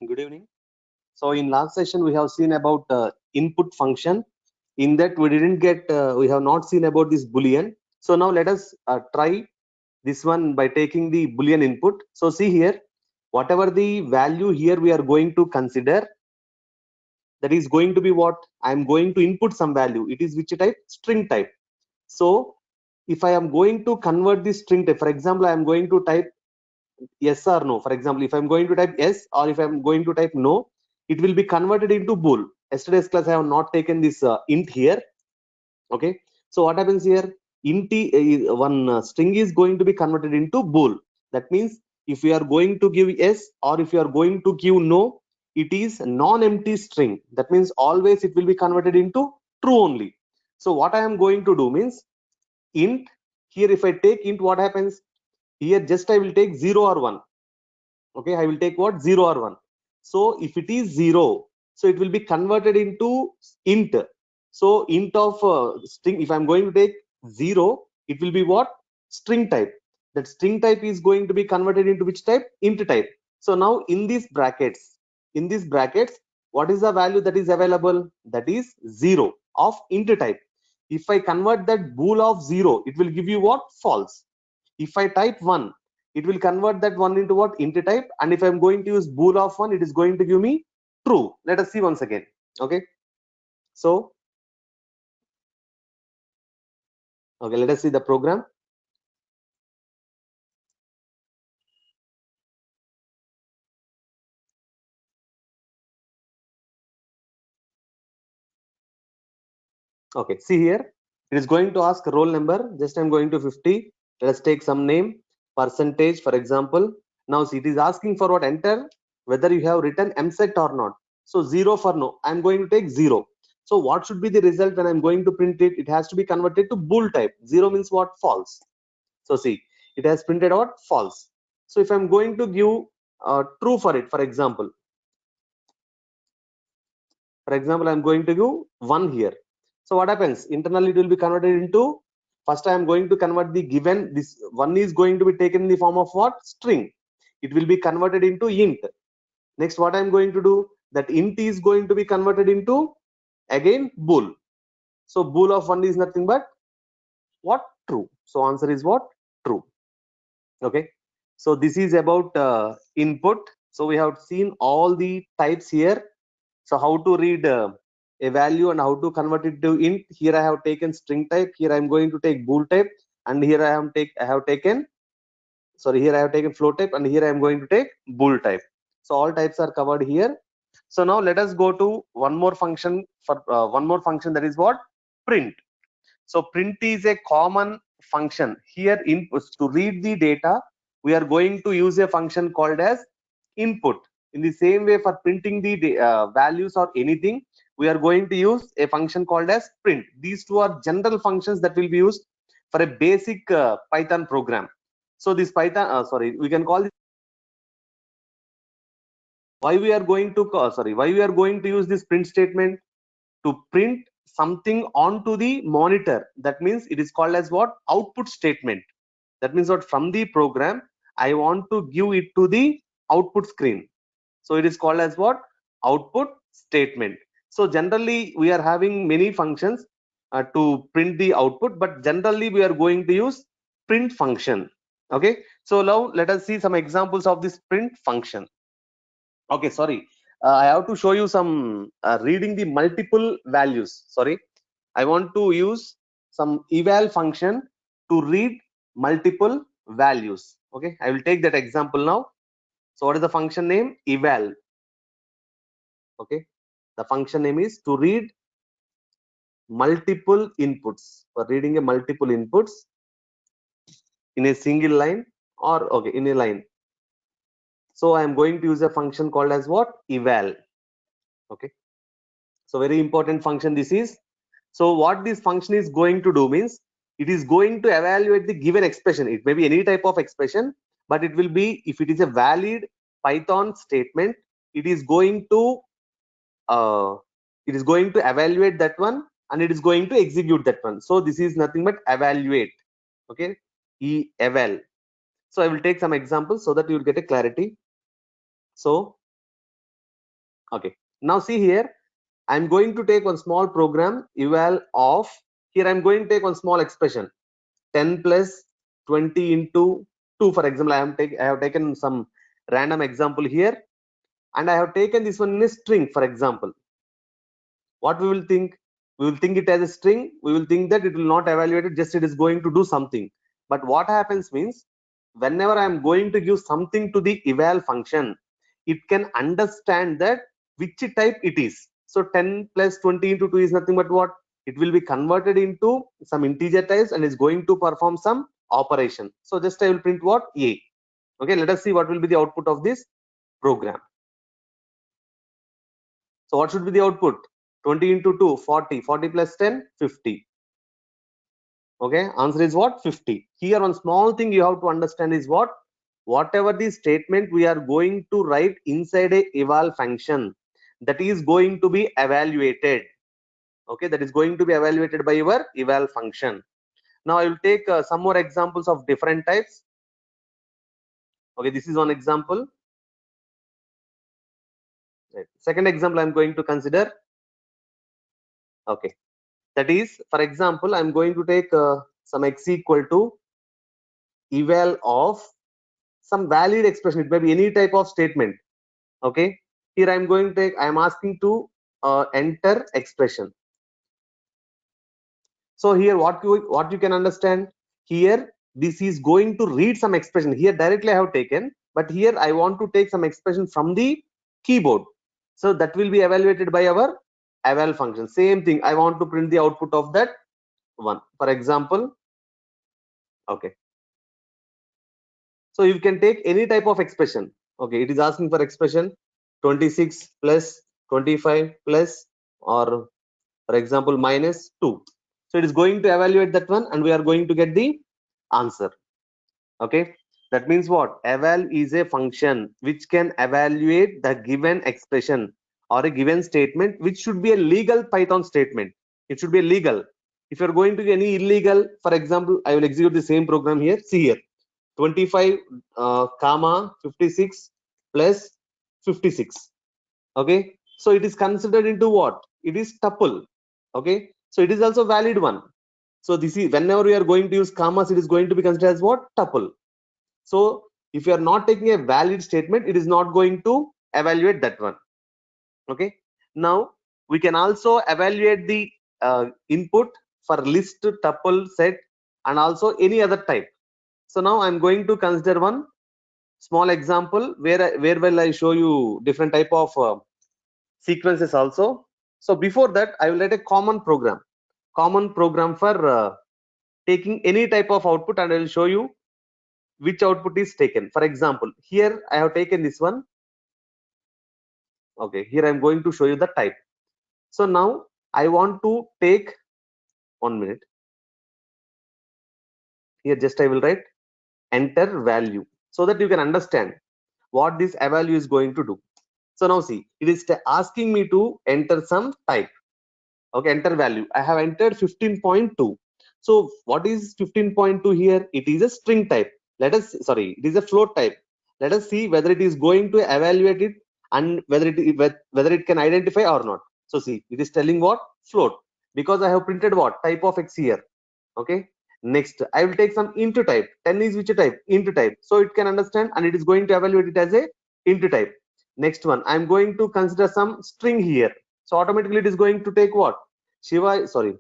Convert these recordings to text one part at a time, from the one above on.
Good evening. So in last session we have seen about input function. In that we have not seen about this boolean. So now let us try this one by taking the boolean input. So see here, whatever the value here we are going to consider, that is going to be what I am going to input some value. It is which type? String type. So if I am going to convert this string type, for example, I am going to type yes or no. For example, if I'm going to type yes or if I'm going to type no, it will be converted into bool. Yesterday's class I have not taken this int here. Okay, so what happens here? One string is going to be converted into bool. That means if you are going to give yes or if you are going to give no, it is non-empty string. That means always it will be converted into true only. So what I am going to do means int here. If I take int, what happens here? Just I will take 0 or 1. Okay, I will take what? 0 or 1. So if it is 0, so it will be converted into int. So int of string, if I'm going to take 0, it will be what? String type. That string type is going to be converted into which type? Int type. So now in these brackets, what is the value that is available? That is 0 of int type. If I convert that bool of 0, it will give you what? False. If I type 1, it will convert that 1 into what? Int type. And if I'm going to use bool of 1, it is going to give me true. Let us see once again. Okay, so okay, let us see the program. Okay, see here, it is going to ask roll number. Just I'm going to 50. Let us take some name, percentage, for example. Now see, it is asking for what? Enter whether you have written mset or not. So 0 for no. I'm going to take 0. So what should be the result when I'm going to print it? It has to be converted to bool type. 0 means what? False. So see, it has printed out false. So if I'm going to give true for it, for example, I'm going to give 1 here. So what happens? Internally, it will be converted into, first I am going to convert the given, this 1 is going to be taken in the form of what? String. It will be converted into int. Next, what I am going to do? That int is going to be converted into, again, bool. So bool of 1 is nothing but what? True. So answer is what? True. Okay, so this is about input. So we have seen all the types here. So how to read a value and how to convert it to int. Here I have taken string type. Here I am going to take bool type, and here I have taken here I have taken float type, and here I am going to take bool type. So all types are covered here. So now let us go to one more function, that is what? Print. So print is a common function. Here inputs to read the data, we are going to use a function called as input. In the same way, for printing the values or anything, we are going to use a function called as print. These two are general functions that will be used for a basic Python program. So this Python, we can call this. Why we are going to use this print statement? To print something onto the monitor. That means it is called as what? Output statement. That means what? From the program, I want to give it to the output screen. So it is called as what? Output statement. So generally we are having many functions to print the output, but generally we are going to use print function. Okay, so now let us see some examples of this print function. Okay, sorry, I have to show you some reading the multiple values. Sorry, I want to use some eval function to read multiple values. Okay, I will take that example now. So what is the function name? Eval. Okay, the function name is to read multiple inputs. For reading a multiple inputs in a single line, or okay, in a line. So I am going to use a function called as what? Eval. Okay, so very important function this is. So what this function is going to do means, it is going to evaluate the given expression. It may be any type of expression, but it will be, if it is a valid Python statement, it is going to evaluate that one, and it is going to execute that one. So this is nothing but evaluate. Okay, eval. So I will take some examples so that you will get a clarity. So Okay, now see here, I'm going to take one small program eval of, here I'm going to take one small expression 10 plus 20 into 2. For example, I have taken some random example here, and I have taken this one in a string. For example, what we will think, we will think it as a string, we will think that it will not evaluate it, just it is going to do something. But what happens means, whenever I am going to give something to the eval function, it can understand that which type it is. So 10 plus 20 into 2 is nothing but what? It will be converted into some integer types and is going to perform some operation. So just I will print what? A. Okay, let us see what will be the output of this program. So what should be the output? 20 into 2, 40. 40 plus 10, 50. Okay, answer is what? 50. Here one small thing you have to understand is what? Whatever the statement we are going to write inside a eval function, that is going to be evaluated. Okay, that is going to be evaluated by your eval function. Now I will take some more examples of different types. Okay, this is one example. Right. Second example I'm going to consider. Okay, that is, for example, I'm going to take some x equal to eval of some valid expression. It may be any type of statement. Okay, here I'm going to take, I'm asking to enter expression. So here what you can understand here, this is going to read some expression. Here directly I have taken, but here I want to take some expression from the keyboard. So that will be evaluated by our eval function. Same thing, I want to print the output of that one. For example, okay. So you can take any type of expression. Okay, it is asking for expression 26 plus 25 plus, or for example minus 2. So it is going to evaluate that one and we are going to get the answer. Okay, that means what? Eval is a function which can evaluate the given expression or a given statement, which should be a legal Python statement. It should be legal. If you're going to be any illegal, for example, I will execute the same program here. See here, 25 comma 56 plus 56. Okay, so it is considered into what? It is tuple. Okay, so it is also valid one. So this is, whenever we are going to use commas, it is going to be considered as what? Tuple. So if you are not taking a valid statement, it is not going to evaluate that one. Okay, now we can also evaluate the input for list, tuple, set, and also any other type. So now I'm going to consider one small example where will I show you different type of sequences also. So before that, I will write a common program for taking any type of output, and I will show you which output is taken. For example, here I have taken this one. Okay, here I'm going to show you the type. So now I want to take 1 minute. Here just I will write enter value so that you can understand what this evalu is going to do. So now see, it is asking me to enter some type. Okay, enter value. I have entered 15.2. So what is 15.2 here? It is a string type. Let us, sorry, it is a float type. Let us see whether it is going to evaluate it and whether it can identify or not. So see, it is telling what? Float, because I have printed what? Type of x here. Okay, next I will take some int type. 10 is which type? Int type. So it can understand and it is going to evaluate it as a int type. Next one, I'm going to consider some string here. So automatically it is going to take what? Shiva, sorry,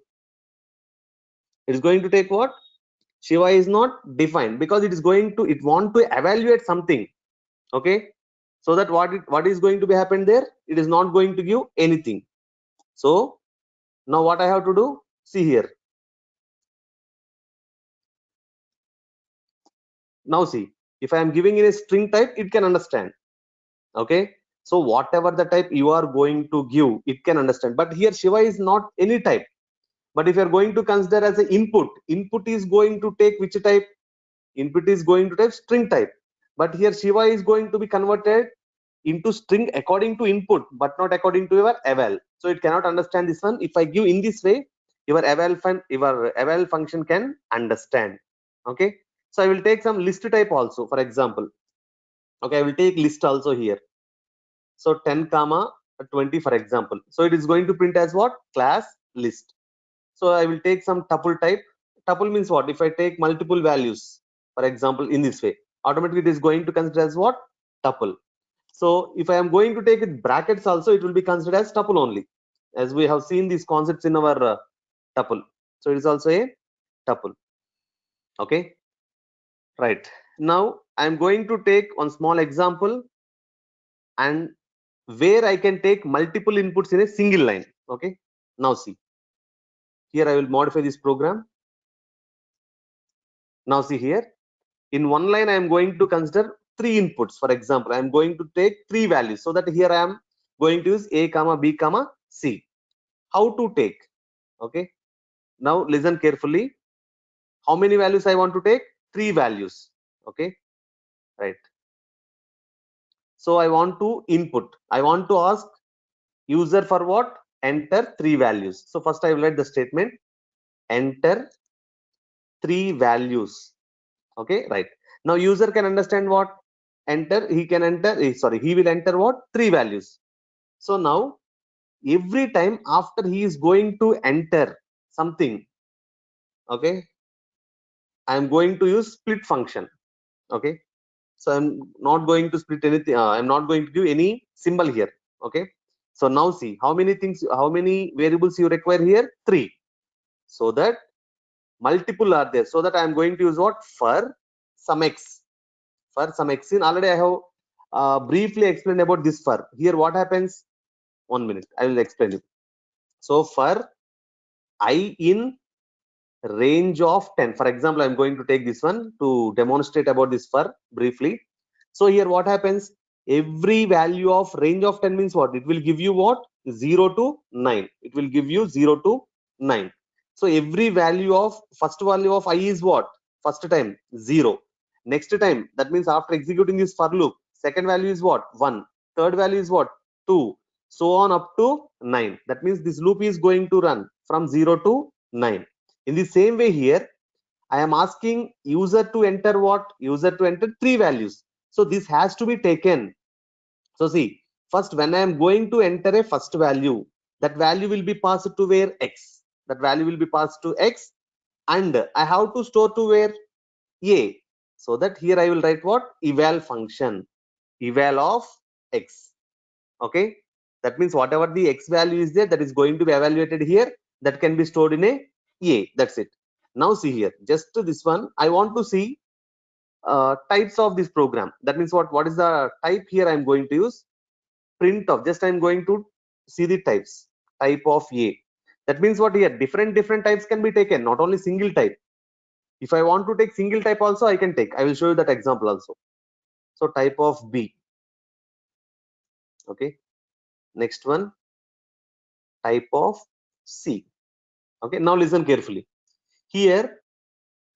it is going to take what? Shiva is not defined because it is going to, it want to evaluate something. Okay, so that what is going to be happen there? It is not going to give anything. So now what I have to do? See here. Now see, if I am giving in a string type, it can understand. Okay, so whatever the type you are going to give, it can understand. But here Shiva is not any type. But if you are going to consider as an input is going to take which type? Input is going to take string type. But here Shiva is going to be converted into string according to input, but not according to your eval. So it cannot understand this one. If I give in this way, your eval function can understand. Okay, so I will take some list type also. For example, okay, I will take list also here. So 10 comma 20 for example. So it is going to print as what? Class list. So I will take some tuple type. Tuple means what? If I take multiple values, for example, in this way, automatically it is going to consider as what? Tuple. So if I am going to take it brackets also, it will be considered as tuple only, as we have seen these concepts in our tuple. So it is also a tuple. Okay, right. Now I am going to take one small example and where I can take multiple inputs in a single line. Okay, now see, here I will modify this program. Now see here, in one line I am going to consider three inputs. For example, I am going to take three values, so that here I am going to use a comma b comma c. How to take? Okay, now listen carefully. How many values I want to take? Three values. Okay, right. So I want to input, I want to ask user for what? Enter three values. So first I will write the statement, enter three values. Okay, right. Now user can understand what? Enter, he can enter, sorry, he will enter what? Three values. So now every time after he is going to enter something, okay, I am going to use split function. Okay, so I'm not going to split anything, I'm not going to give any symbol here. Okay, so now see how many things, how many variables you require here? Three. So that multiple are there, so that I am going to use what? For some x. For some x in, already I have briefly explained about this. For here what happens? 1 minute, I will explain it. So for I in range of 10, for example, I'm going to take this one to demonstrate about this for briefly. So here what happens? Every value of range of 10 means what? It will give you what? 0 to 9. It will give you 0 to 9. So every value of first value of I is what? First time 0. Next time, that means after executing this for loop, second value is what? 1. Third value is what? 2. So on up to 9. That means this loop is going to run from 0 to 9. In the same way here, I am asking user to enter what? User to enter three values. So this has to be taken. So see, first when I am going to enter a first value, that value will be passed to where? X. That value will be passed to X, and I have to store to where? A. So that here I will write what? Eval function. Eval of X. Okay. That means whatever the X value is there, that is going to be evaluated here, that can be stored in a. That's it. Now see here, just this one, I want to see types of this program. That means what is the type here? I'm going to use print of, just I'm going to see the types. Type of a. That means what? Here different types can be taken, not only single type. If I want to take single type also, I can take. I will show you that example also. So type of b. Okay, next one, type of c. Okay, now listen carefully. Here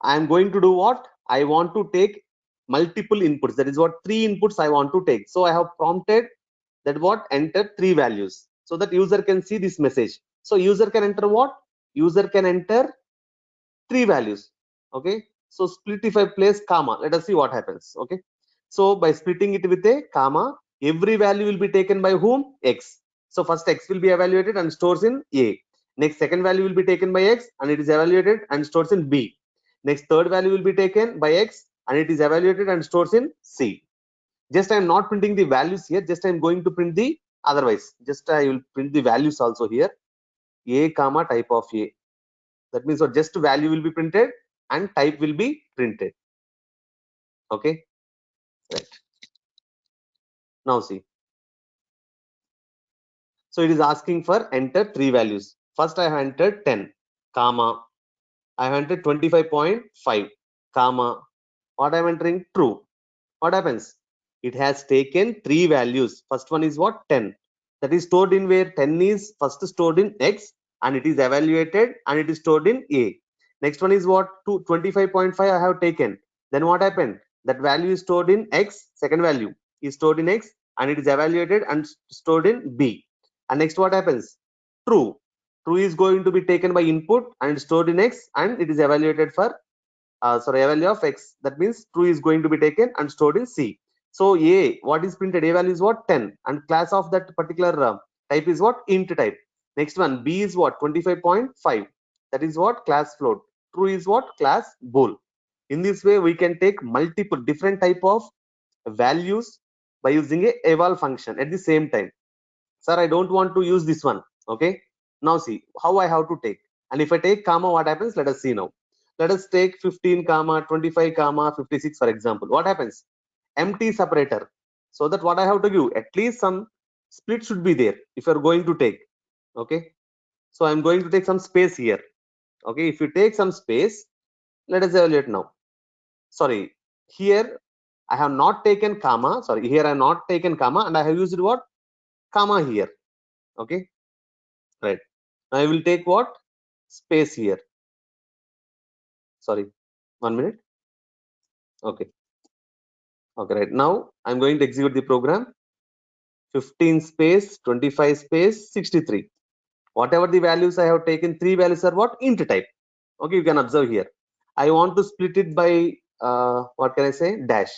I am going to do what? I want to take multiple inputs. That is what? Three inputs I want to take. So I have prompted that what? Enter three values, so that user can see this message. So user can enter what? User can enter three values. Okay, so split, if I place comma, let us see what happens. Okay, so by splitting it with a comma, every value will be taken by whom? X. So first X will be evaluated and stores in A. Next second value will be taken by X and it is evaluated and stores in B. Next third value will be taken by X and it is evaluated and stores in C. Just I am not printing the values here, just I am going to print the otherwise. Just I will print the values also here. A comma type of A. That means what? Just value will be printed and type will be printed. Okay, right. Now see. So it is asking for enter three values. First I have entered 10, comma. I have entered 25.5, comma. What I am entering? True. What happens? It has taken three values. First one is what? 10. That is stored in where? 10 is first stored in X and it is evaluated and it is stored in A. Next one is what? 25.5 I have taken. Then what happened? That value is stored in X. Second value is stored in X and it is evaluated and stored in B. And next what happens? True. True is going to be taken by input and stored in X and it is evaluated for value of X. That means true is going to be taken and stored in C. So A, what is printed? A value is what? 10, and class of that particular Type is what? Int type. Next one, B is what? 25.5. That is what? Class float. True is what? Class bool. In this way, we can take multiple different type of values by using a eval function at the same time. Sir, I don't want to use this one. Okay. Now see how I have to take. And if I take comma, what happens? Let us see now. Let us take 15 comma 25 comma 56 for example. What happens? Empty separator. So that what I have to give, at least some split should be there if you're going to take. Okay. So I'm going to take some space here. Okay. If you take some space, let us evaluate now. Sorry, here I have not taken comma. Sorry, here I have not taken comma and I have used what? Comma here. Okay. Right. Now I will take what? Space here. Sorry, 1 minute. Okay. Okay, right. Now I'm going to execute the program. 15 space, 25 space, 63. Whatever the values I have taken, three values are what? Int type. Okay, you can observe here. I want to split it by what can I say? Dash.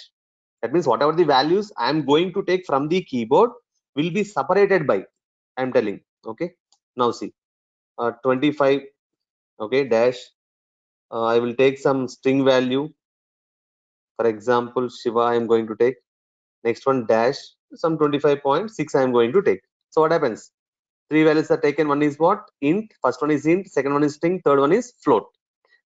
That means whatever the values I am going to take from the keyboard will be separated by. I am telling. Okay. Now see, 25. Okay, dash. I will take some string value. For example, Shiva I am going to take. Next one dash some 25.6 I am going to take. So what happens? Three values are taken. One is what? Int. First one is int. Second one is string. Third one is float.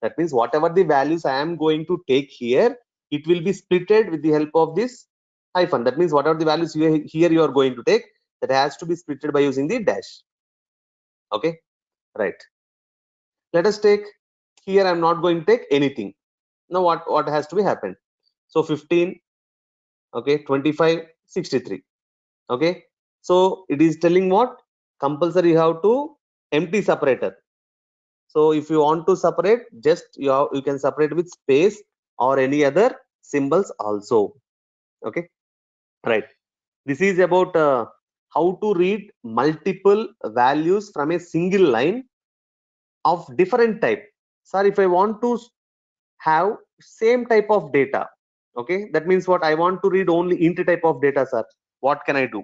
That means whatever the values I am going to take here, it will be splitted with the help of this hyphen. That means whatever the values here you are going to take, that has to be splitted by using the dash. Okay, right. Let us take here. I'm not going to take anything. Now what has to be happened? So 15, okay, 25, 63. Okay, so it is telling what? Compulsory you have to empty separator. So if you want to separate, just you can separate with space or any other symbols also. Okay, right. This is about how to read multiple values from a single line of different type. Sir, if I want to have same type of data, okay, that means what? I want to read only int type of data, sir. What can I do?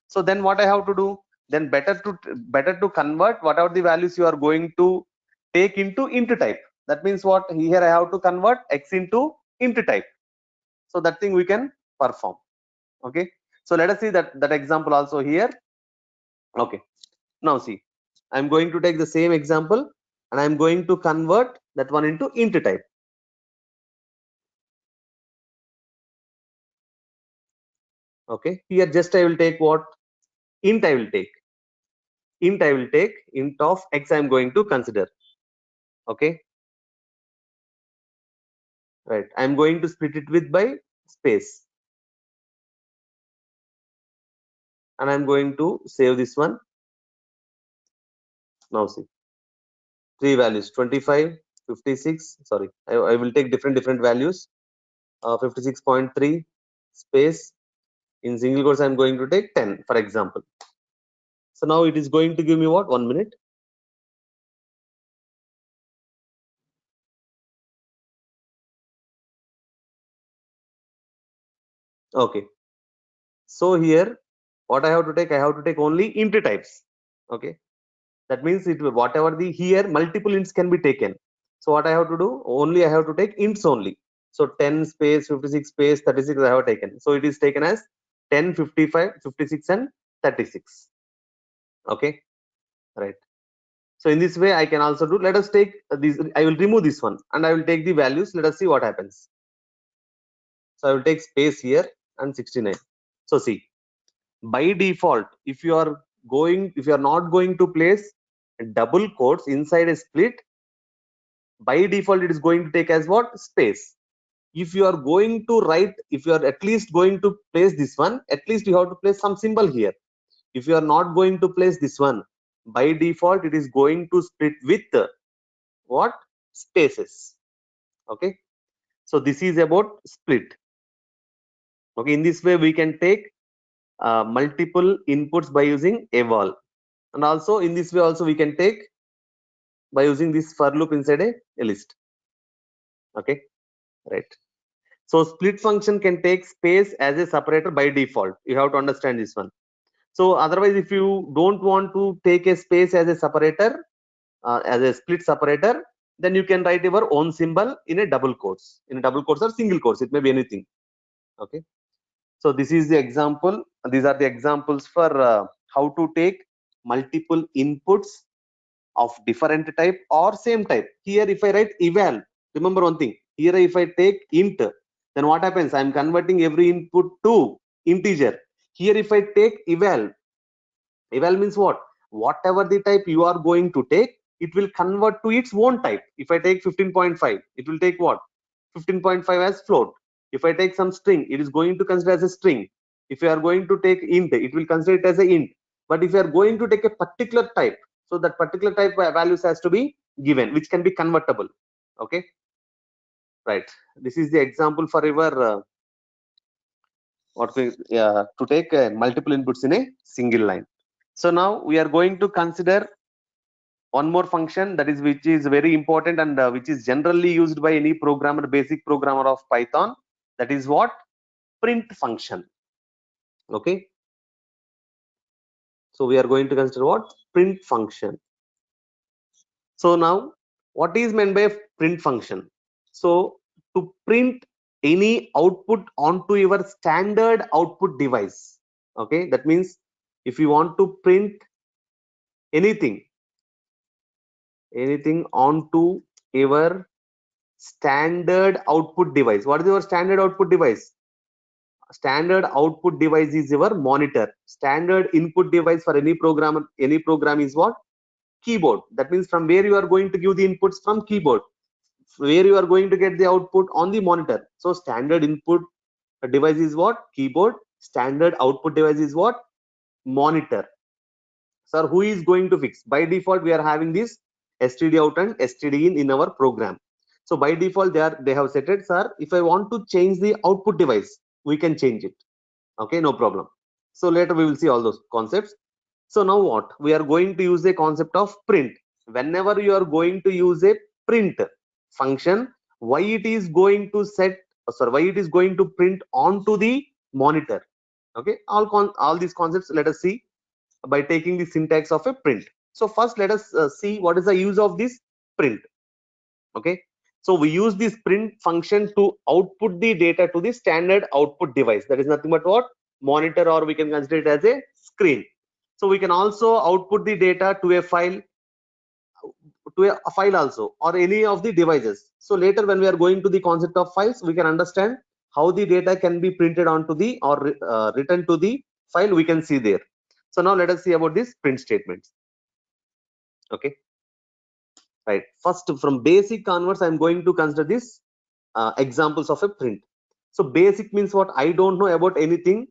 So then what I have to do? Then better to convert whatever the values you are going to take into int type. That means what? Here I have to convert x into int type. So that thing we can perform. Okay. So let us see that example also here. Okay. Now see, I'm going to take the same example and I'm going to convert that one into int type. Okay. Here just I will take what? Int I will take. Int I will take. Int of x I am going to consider. Okay. Right. I am going to split it with by space. And I'm going to save this one. Now see, three values 25, 56. Sorry, I will take different values. 56.3 space. In single quotes, I'm going to take 10, for example. So now it is going to give me what? 1 minute. Okay. So here, what I have to take? I have to take only int types. Okay. That means it whatever the here multiple ints can be taken. So what I have to do? Only I have to take ints only. So 10 space 56 space 36 I have taken. So it is taken as 10, 55, 56 and 36. Okay, right. So in this way I can also do. Let us take these. I will remove this one and I will take the values. Let us see what happens. So I will take space here and 69. So see, by default, if you are not going to place double quotes inside a split, by default it is going to take as what? Space. If you are going to write, if you are at least going to place this one, at least you have to place some symbol here. If you are not going to place this one, by default it is going to split with what? Spaces. Okay, so this is about split. Okay, in this way we can take multiple inputs by using eval, and also in this way also we can take by using this for loop inside a list. Okay, right. So split function can take space as a separator by default. You have to understand this one. So otherwise, if you don't want to take a space as a separator, as a split separator, then you can write your own symbol in a double quotes, or single quotes. It may be anything. Okay. So this is the example. These are the examples for how to take multiple inputs of different type or same type. Here, if I write eval, remember one thing. Here, if I take int, then what happens? I'm converting every input to integer. Here, if I take eval means what? Whatever the type you are going to take, it will convert to its own type. If I take 15.5, it will take what? 15.5 as float. If I take some string, it is going to consider as a string. If you are going to take int, it will consider it as a int. But if you are going to take a particular type, so that particular type values has to be given, which can be convertible. Okay, right. This is the example for your to take multiple inputs in a single line. So now we are going to consider one more function, that is which is very important and which is generally used by any programmer, basic programmer of Python. That is what? Print function. Okay. So we are going to consider what? Print function. So now what is meant by a print function? So to print any output onto your standard output device. Okay. That means if you want to print anything onto your standard output device. What is your standard output device? Standard output device is your monitor. Standard input device for any program is what? Keyboard. That means from where you are going to give the inputs, from keyboard, where you are going to get the output on the monitor. So standard input device is what? Keyboard. Standard output device is what? Monitor. Sir, who is going to fix? By default, we are having this std out and std in our program. So by default, they have set it, sir. If I want to change the output device, we can change it. Okay, no problem. So later we will see all those concepts. So now what? We are going to use a concept of print. Whenever you are going to use a print function, why it is going to why it is going to print onto the monitor. Okay, all these concepts let us see by taking the syntax of a print. So first let us see what is the use of this print. Okay, so we use this print function to output the data to the standard output device. That is nothing but what? Monitor, or we can consider it as a screen. So we can also output the data to a file, also, or any of the devices. So later when we are going to the concept of files, we can understand how the data can be printed onto the or written to the file. We can see there. So now let us see about this print statements. Okay, right. First, from basic onwards, I'm going to consider this examples of a print. So basic means what? I don't know about anything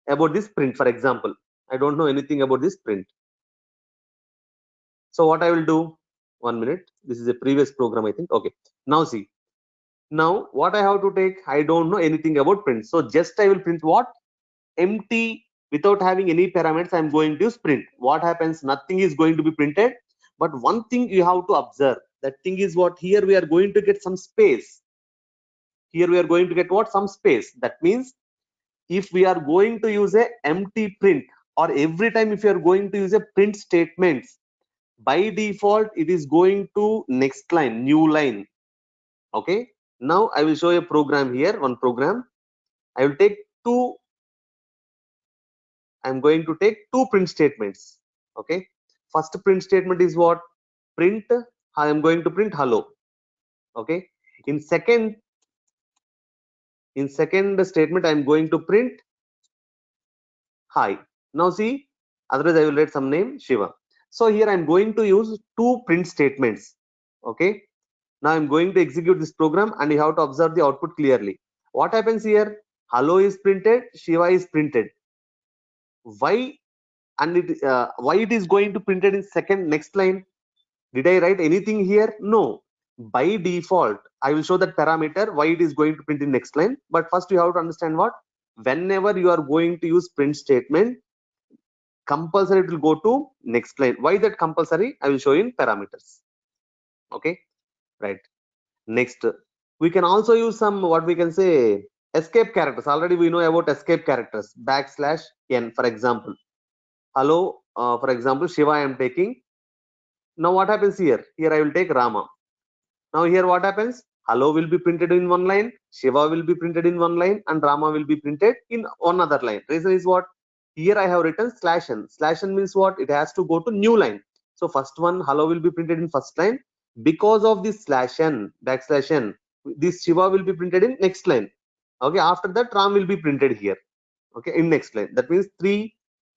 about this print. For example, I don't know anything about this print. So what I will do? 1 minute. This is a previous program, I think. Okay. Now see. Now what I have to take? I don't know anything about print. So just I will print what? Empty, without having any parameters. I'm going to use print. What happens? Nothing is going to be printed. But one thing you have to observe. That thing is what? Here we are going to get some space. Here we are going to get what? Some space. That means if we are going to use a empty print, or every time if you are going to use a print statements, by default it is going to next line, new line. Okay, now I will show a program here, one program. I will take two, I'm going to take two print statements. Okay, first print statement is what? Print, I am going to print hello. Okay, in second statement I am going to print hi. Now see, otherwise I will write some name Shiva. So here I'm going to use two print statements. Okay, now I'm going to execute this program, and you have to observe the output clearly. What happens here? Hello is printed, Shiva is printed. Why? And why it is going to printed in second next line? Did I write anything here? No. By default, I will show that parameter why it is going to print in next line. But first you have to understand what? Whenever you are going to use print statement, compulsory it will go to next line. Why that compulsory? I will show you in parameters. Okay, right. Next, we can also use some, what we can say, escape characters. Already we know about escape characters, \n, for example. hello, for example, Shiva I am taking. Now what happens here? Here I will take Rama. Now here what happens? Hello will be printed in one line, Shiva will be printed in one line, and Rama will be printed in one other line. Reason is what? Here I have written /n. /n means what? It has to go to new line. So first one, hello will be printed in first line. Because of this /n, \n, this Shiva will be printed in next line. Okay, after that Ram will be printed here. Okay, in next line. That means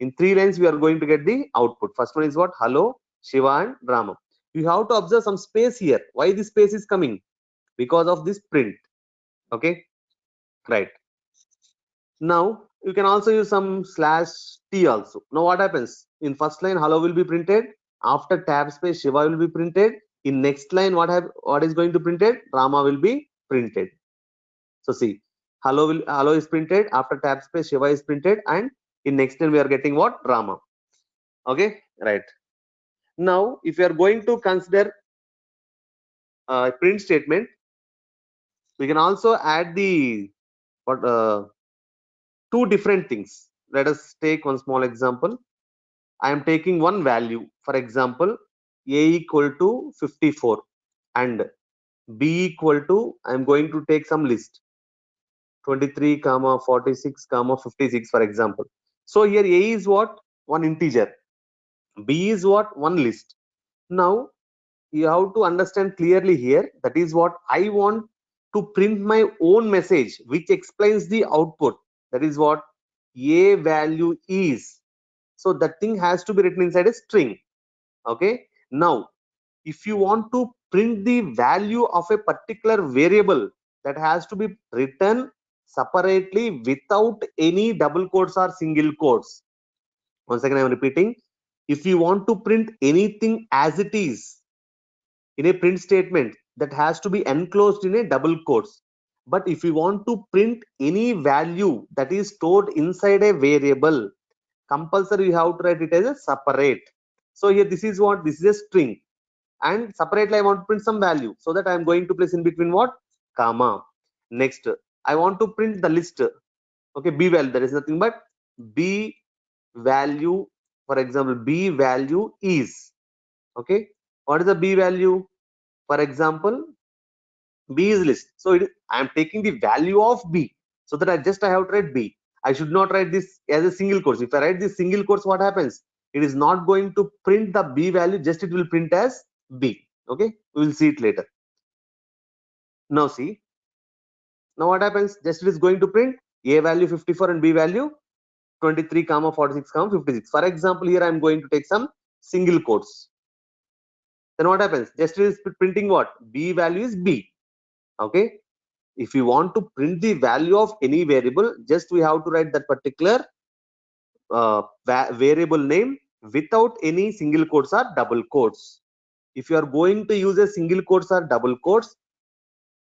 in three lines we are going to get the output. First one is what? Hello, Shiva and Rama. You have to observe some space here. Why this space is coming? Because of this print. Okay, right. Now you can also use some /t also. Now what happens? In first line hello will be printed. After tab space Shiva will be printed. In next line what is going to printed? Rama will be printed. So see, hello is printed. After tab space Shiva is printed, and in next line we are getting what? Rama. Okay, right. Now if you are going to consider print statement, we can also add the what two different things. Let us take one small example. I am taking one value, for example, a equal to 54 and b equal to, I am going to take some list 23 comma 46 comma 56, for example. So here a is what? One integer, b is what? One list. Now you have to understand clearly here, that is what I want to print my own message which explains the output. That is what a value is. So that thing has to be written inside a string. Okay, now if you want to print the value of a particular variable, that has to be written separately without any double quotes or single quotes. Once again I am repeating, if you want to print anything as it is in a print statement, that has to be enclosed in a double quotes. But if you want to print any value that is stored inside a variable, compulsory you have to write it as a separate. So here this is what? This is a string, and separately I want to print some value, so that I am going to place in between what? Comma. Next I want to print the list. Okay, b value, that is nothing but b value. For example, b value is. Okay, what is the b value? For example, b is list, so I am taking the value of b, so that I have to write b. I should not write this as a single quotes. If I write this single quotes, what happens? It is not going to print the b value, just it will print as b. Okay, we will see it later. Now see, now what happens? Just it is going to print a value 54 and b value 23 comma 46 comma 56. For example, here I am going to take some single quotes. Then what happens? Just it is printing what? B value is b. Okay, if you want to print the value of any variable, just we have to write that particular variable name without any single quotes or double quotes. If you are going to use a single quotes or double quotes,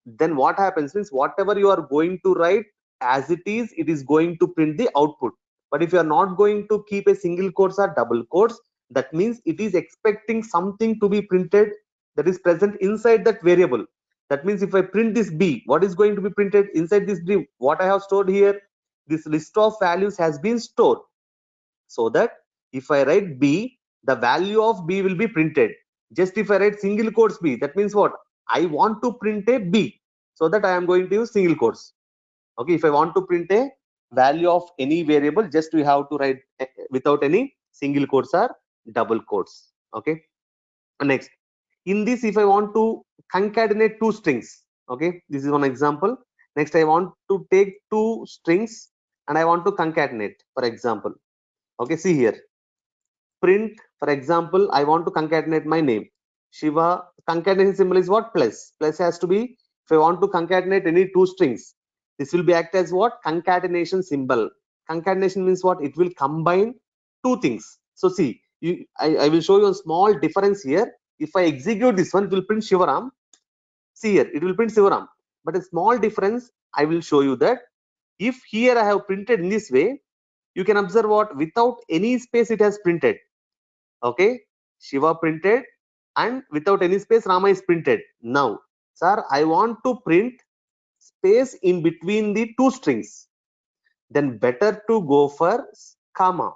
then what happens means whatever you are going to write as it is going to print the output. But if you are not going to keep a single quotes or double quotes, that means it is expecting something to be printed that is present inside that variable. That means if I print this b, what is going to be printed inside this b? What I have stored here, this list of values has been stored, so that if I write b, the value of b will be printed. Just if I write single quotes b, that means what? I want to print a b, so that I am going to use single quotes. Okay, if I want to print a value of any variable, just we have to write without any single quotes or double quotes. Okay, next, in this, if I want to concatenate two strings, okay, this is one example. Next, I want to take two strings and I want to concatenate, for example. Okay, see here, print, for example, I want to concatenate my name Shiva. Concatenation symbol is what? Plus. Plus has to be, if I want to concatenate any two strings, this will be act as what? Concatenation symbol. Concatenation means what? It will combine two things. So see, I will show you a small difference here. If I execute this one, it will print Shivaram. See here, it will print Shivaram. But a small difference I will show you, that if here I have printed in this way, you can observe what? Without any space it has printed. Okay, Shiva printed, and without any space Rama is printed. Now sir, I want to print space in between the two strings, then better to go for comma.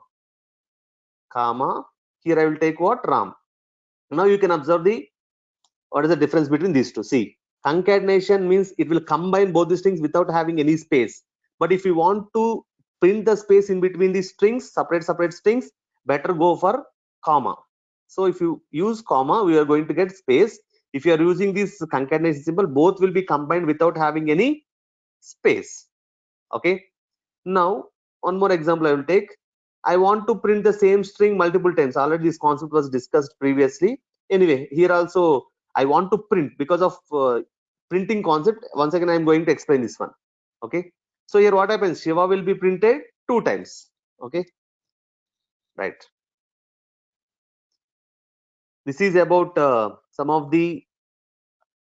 comma, here I will take what? Ram. Now you can observe what is the difference between these two. See, concatenation means it will combine both the strings without having any space. But if you want to print the space in between the strings, separate strings, better go for comma. So if you use comma, we are going to get space. If you are using this concatenation symbol, both will be combined without having any space. Okay. Now, one more example I will take. I want to print the same string multiple times. Already this concept was discussed previously. Anyway, here also I want to print because of printing concept. Once again, I am going to explain this one. Okay. So here what happens? Shiva will be printed 2 times. Okay. Right. This is about some of the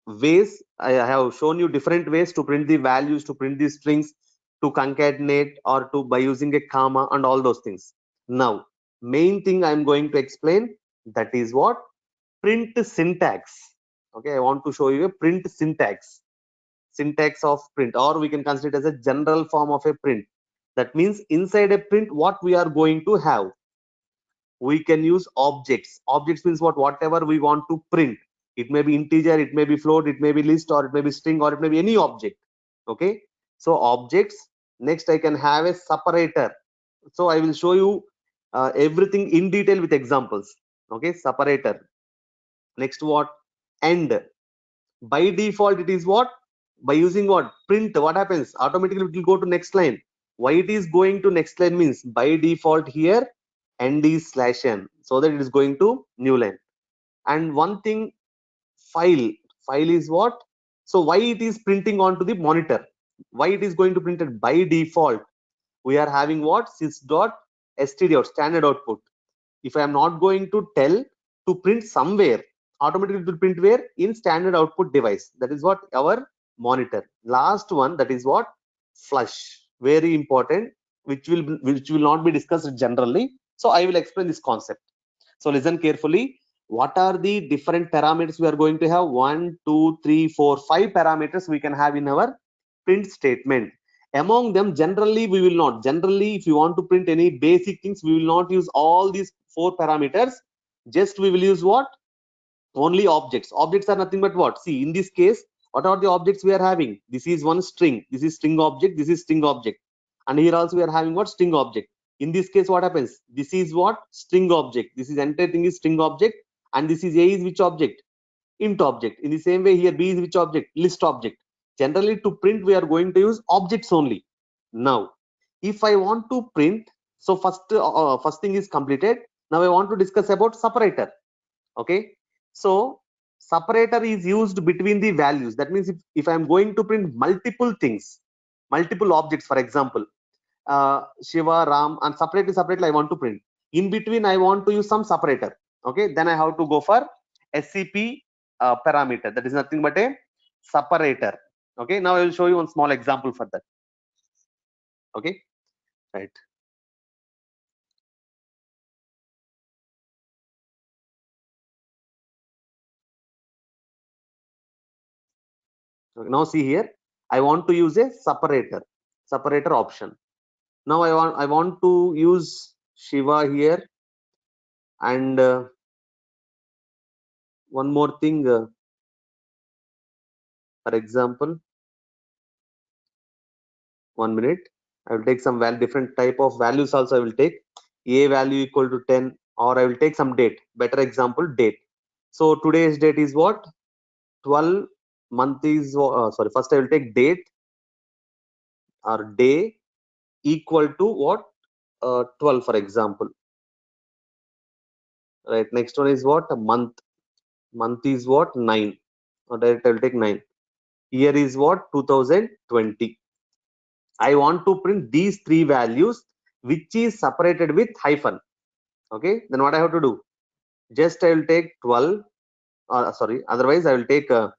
ways. I have shown you different ways to print the values, to print the strings, to concatenate, or to by using a comma and all those things. Now, main thing I'm going to explain, that is what? Print syntax. Okay, I want to show you a print syntax of print, or we can consider it as a general form of a print. That means inside a print, what we are going to have, we can use objects. Objects means what? Whatever we want to print. It may be integer, it may be float, it may be list, or it may be string, or it may be any object. Okay, so objects. Next, I can have a separator. So I will show you everything in detail with examples. Okay, separator. Next, what? End. By default, it is what? By using what? Print. What happens? Automatically it will go to next line. Why it is going to next line means by default here end is /n, so that it is going to new line. And one thing, file is what? So why it is printing onto the monitor? Why it is going to print it? By default we are having what? Sys.std out, standard output. If I am not going to tell to print somewhere, automatically it will print where? In standard output device. That is what? Our monitor. Last one, that is what? Flush. Very important, which will not be discussed generally. So I will explain this concept. So listen carefully. What are the different parameters we are going to have? 1, 2, 3, 4, 5 parameters we can have in our print statement. Among them, generally we will not. Generally, if you want to print any basic things, we will not use all these 4 parameters. Just we will use what? Only objects. Objects are nothing but what? See, in this case, what are the objects we are having? This is one string. This is string object. This is string object. And here also we are having what? String object. In this case, what happens? This is what? String object. This is entire thing is string object. And this is A is which object? Int object. In the same way, here B is which object? List object. Generally, to print, we are going to use objects only. Now, if I want to print, so first thing is completed. Now I want to discuss about separator. Okay, so separator is used between the values. That means if I am going to print multiple things, multiple objects, for example, Shiva, Ram, and separately I want to print. In between, I want to use some separator. Okay, then I have to go for SCP parameter. That is nothing but a separator. Okay, now I will show you one small example for that. Okay, right. Now see here, I want to use a separator option. Now I want to use Shiva here, and one more thing, for example, 1 minute, I will take some different type of values also. I will take a value equal to 10, or I will take some date. Better example, date. So today's date is what? 12. Month is sorry, first I will take date or day equal to what? 12, for example. Right, next one is what? A month is what? 9, or direct I will take 9. Year is what? 2020. I want to print these 3 values which is separated with hyphen. Okay, then what I have to do? Just I will take 12, sorry, otherwise I will take a,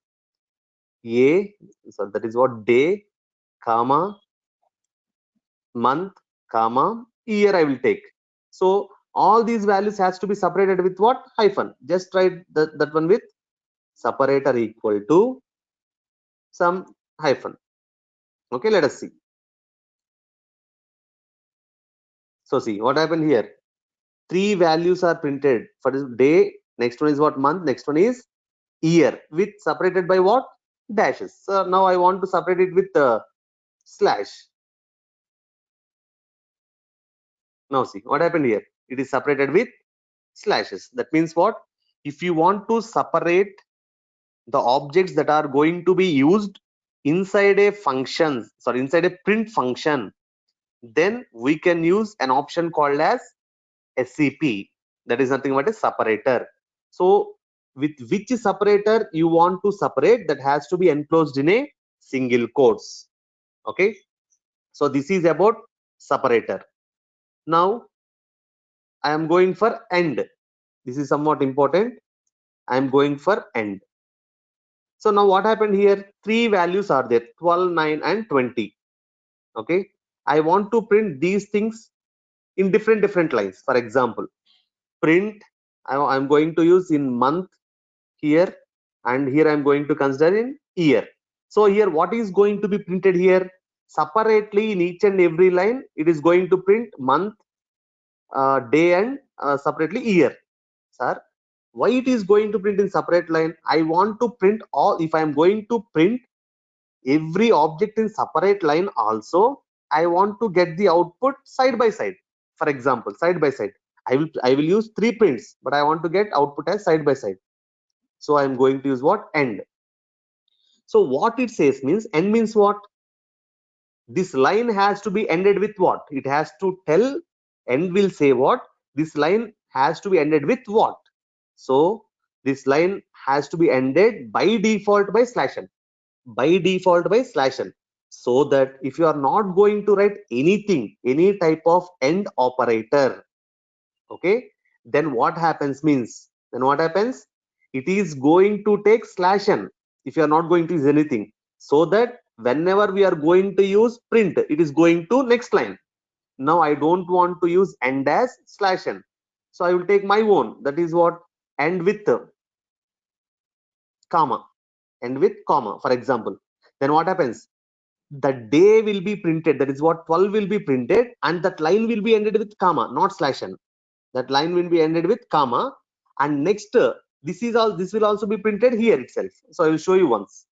so that is what? Day, comma, month, comma, year I will take. So all these values has to be separated with what? Hyphen. Just write that one with separator equal to some hyphen. Okay, let us see. So see what happened here. three values are printed. For this day, next one is what? Month, next one is year, with separated by what? Dashes. So now I want to separate it with slash. Now see what happened here. It is separated with slashes. That means what? If you want to separate the objects that are going to be used inside a function, sorry, inside a print function, then we can use an option called as SCP. That is nothing but a separator. So with which separator you want to separate, that has to be enclosed in a single quotes. Okay, so this is about separator. Now I am going for end. This is somewhat important. I am going for end. So now what happened here? Three values are there, 12, 9 and 20. Okay, I want to print these things in different lines. For example, print, I'm going to use in month here, and here I'm going to consider in year. So here what is going to be printed here? Separately in each and every line, it is going to print month, day and separately year. Sir, why it is going to print in separate line? I want to print all. If I am going to print every object in separate line also, I want to get the output side by side. For example, side by side, I will use three prints, but I want to get output as side by side. So I am going to use what? End. So what it says means, end means what? This line has to be ended with what? It has to tell, end will say what? This line has to be ended with what? So this line has to be ended by default by slash n. By default by slash n. So that if you are not going to write anything, any type of end operator, okay, then what happens means, then what happens? It is going to take slash n if you are not going to use anything, so that whenever we are going to use print, it is going to next line. Now I don't want to use end as slash n, so I will take my own, that is what? End with comma, end with comma, for example. Then what happens? The day will be printed, that is what? 12 will be printed, and that line will be ended with comma, not slash n. That line will be ended with comma, and next this will also be printed here itself. So I will show you once.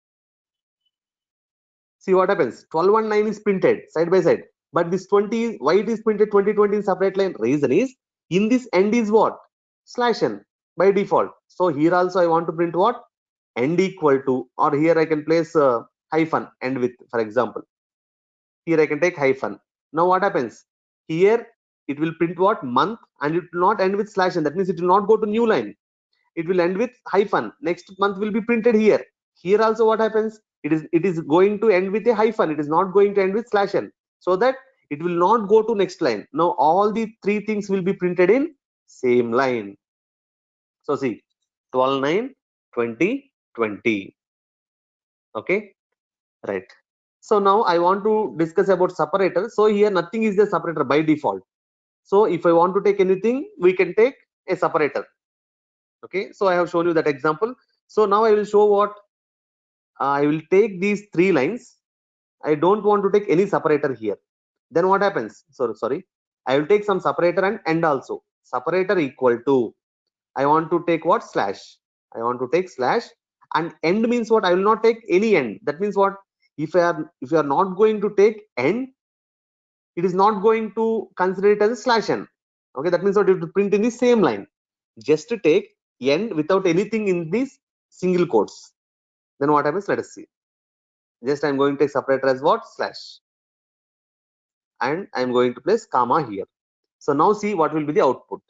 See what happens. 12 and 9 is printed side by side, but this 20, why it is printed 20 in separate line? Reason is, in this end is what? Slash n by default. So here also I want to print what? End equal to, or here I can place hyphen end with, for example. Here I can take hyphen. Now what happens? Here it will print what? Month, and it will not end with slash n. That means it will not go to new line. It will end with hyphen. Next month will be printed here. Here also what happens? It is going to end with a hyphen. It is not going to end with slash n. So that it will not go to next line. Now all the three things will be printed in same line. So see, 12, 9, 20, 20. Okay, right. So now I want to discuss about separator. So here nothing is the separator by default. So if I want to take anything, we can take a separator. Okay, so I have shown you that example. So now I will show what I will take these three lines. I don't want to take any separator here. Then what happens? Sorry, I will take some separator and end also. Separator equal to, I want to take what? Slash. I want to take slash, and end means what? I will not take any end. That means what? If you are not going to take end, it is not going to consider it as a slash n. Okay, that means what? You have to print in the same line. Just to take end without anything in these single quotes. Then what happens? Let us see. Just I'm going to take separator as what? Slash, and I'm going to place comma here. So now see what will be the output.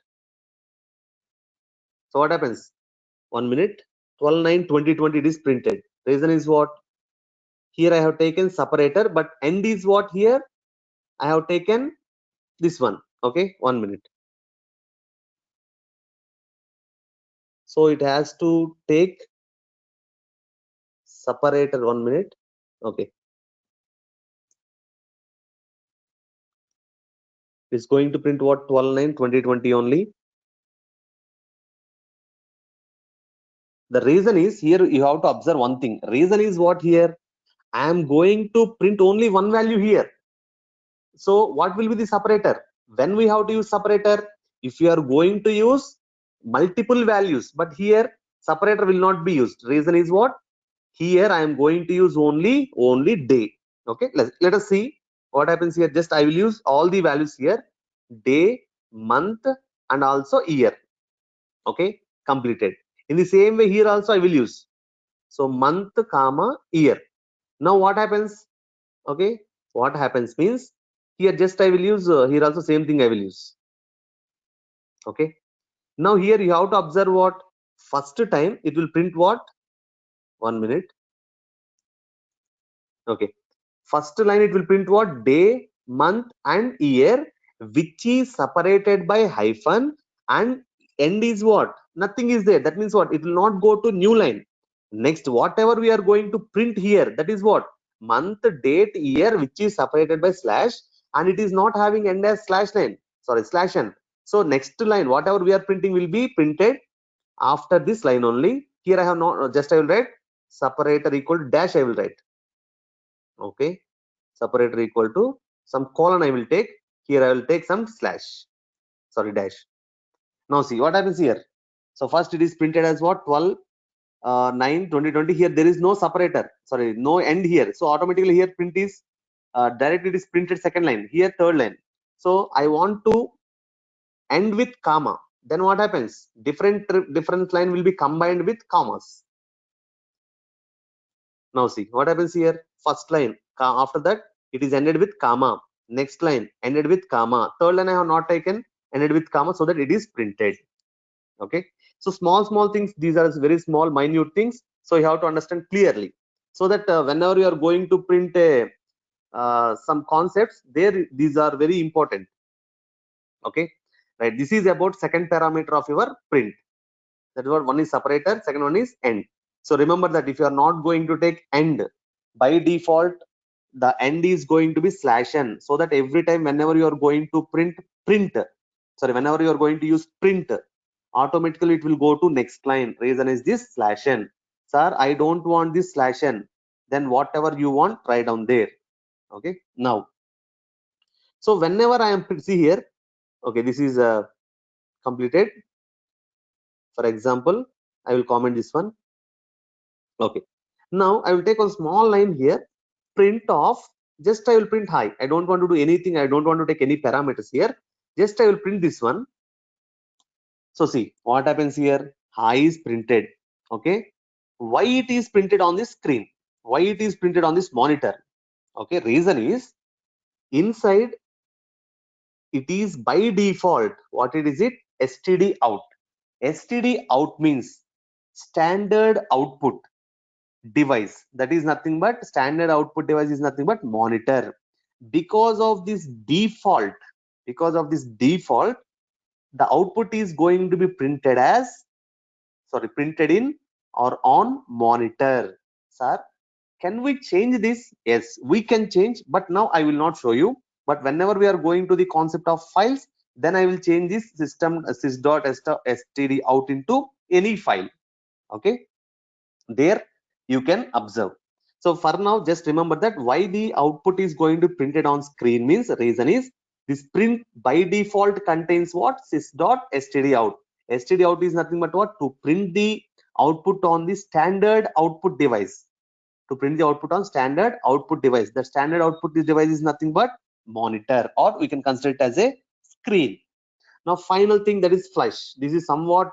So what happens? 1 minute, 12, 9, 20, 20, it is printed. Reason is what? Here I have taken separator, but end is what? Here I have taken this one. Okay, 1 minute. So it has to take separator 1 minute. Okay, it's going to print what? 12, 9, 20, 20 only. The reason is, here you have to observe one thing. Reason is what? Here I am going to print only one value here. So what will be the separator? When we have to use separator, if you are going to use multiple values, but here separator will not be used. Reason is what? Here I am going to use only day. Okay, let us see what happens here. Just I will use all the values here, day, month, and also year. Okay, completed. In the same way here also I will use, so month comma year. Now what happens? Okay, what happens means here just I will use here also same thing I will use. Okay, now here you have to observe what? First time it will print what? 1 minute. Okay, first line it will print what? Day, month, and year, which is separated by hyphen, and end is what? Nothing is there. That means what? It will not go to new line. Next, whatever we are going to print here, that is what? Month, date, year, which is separated by slash, and it is not having end as slash line. Sorry, slash n. So next line, whatever we are printing will be printed after this line only. Here I have not, just I will write separator equal to dash I will write. Okay, separator equal to some colon I will take. Here I will take some slash, sorry, dash. Now see what happens here. So first it is printed as what? 12 9 2020. Here there is no separator, sorry, no end here, so automatically here print is directly it is printed second line, here third line. So I want to end with comma, then what happens? Different line will be combined with commas. Now see what happens here. First line, after that it is ended with comma. Next line ended with comma. Third line I have not taken, ended with comma, so that it is printed. Okay, so small things, these are very small minute things, so you have to understand clearly, so that whenever you are going to print a some concepts there, these are very important. Okay, right, this is about second parameter of your print. That is what, one is separator, second one is end. So remember that if you are not going to take end, by default the end is going to be slash n, so that every time whenever you are going to whenever you are going to use print, automatically it will go to next line. Reason is this slash n. Sir, I don't want this slash n. Then whatever you want, write down there. Okay, now, so whenever I am, see here, okay, this is completed. For example, I will comment this one. Okay, now I will take a small line here, print of, just I will print hi. I don't want to do anything, I don't want to take any parameters here, just I will print this one. So see what happens here. Hi is printed. Okay, why it is printed on this screen? Why it is printed on this monitor? Okay, reason is inside it is by default what it is, it std out. Std out means standard output device. That is nothing but standard output device is nothing but monitor. Because of this default, the output is going to be printed as, sorry, printed in or on monitor. Sir, can we change this? Yes, we can change, but now I will not show you. But whenever we are going to the concept of files, then I will change this system sys.std out into any file. Okay, there you can observe. So for now, just remember that why the output is going to printed on screen means, reason is this print by default contains what? Sys.std out. Std out is nothing but what? To print the output on the standard output device. To print the output on standard output device. The standard output device is nothing but monitor, or we can consider it as a screen. Now final thing, that is flush. This is somewhat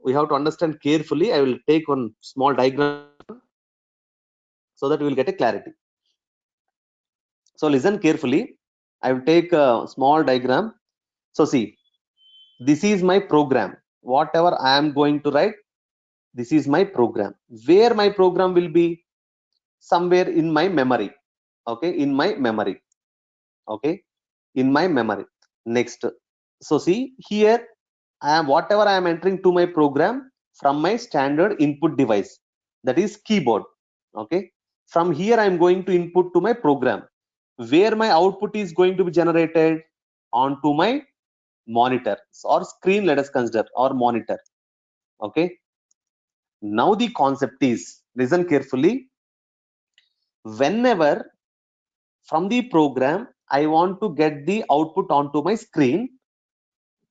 we have to understand carefully. I will take one small diagram so that we will get a clarity. So listen carefully. I will take a small diagram. So see, this is my program. Whatever I am going to write, this is my program. Where my program will be? Somewhere in my memory. Okay, in my memory. Okay, in my memory. Next, so see here, I am, whatever I am entering to my program from my standard input device, that is keyboard. Okay, from here I am going to input to my program. Where my output is going to be generated? Onto my monitor or screen, let us consider, or monitor. Okay, now the concept is, listen carefully, whenever from the program I want to get the output onto my screen.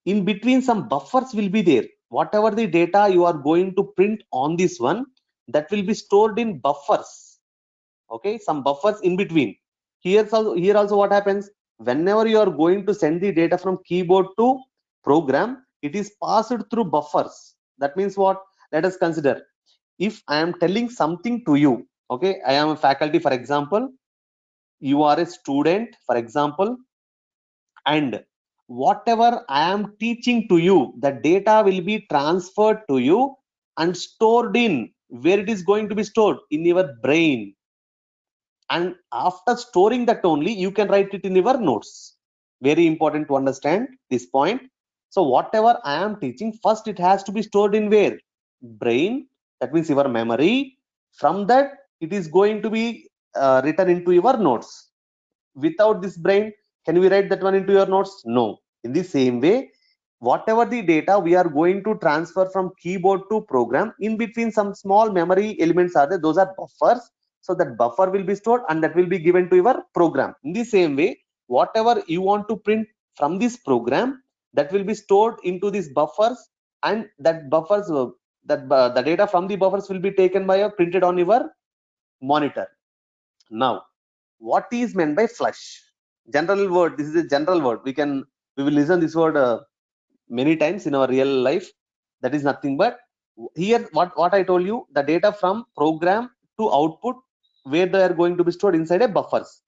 In between, some buffers will be there. Whatever the data you are going to print on this one, that will be stored in buffers. Okay, some buffers in between. Here also what happens, whenever you are going to send the data from keyboard to program, it is passed through buffers. That means what? Let us consider, if I am telling something to you, okay, I am a faculty, for example, you are a student, for example, and whatever I am teaching to you, the data will be transferred to you and stored in where it is going to be stored, in your brain. And after storing that only, you can write it in your notes. Very important to understand this point. So whatever I am teaching, first it has to be stored in where? Brain. That means your memory. From that, it is going to be written into your notes. Without this brain, can we write that one into your notes? No. In the same way, whatever the data we are going to transfer from keyboard to program, in between some small memory elements are there, those are buffers. So that buffer will be stored and that will be given to your program. In the same way, whatever you want to print from this program, that will be stored into these buffers, and that buffers, the data from the buffers will be taken by or printed on your monitor. Now, what is meant by flush? General word. This is a general word. We will listen this word many times in our real life. That is nothing but, here what I told you, the data from program to output, where they are going to be stored inside a buffers.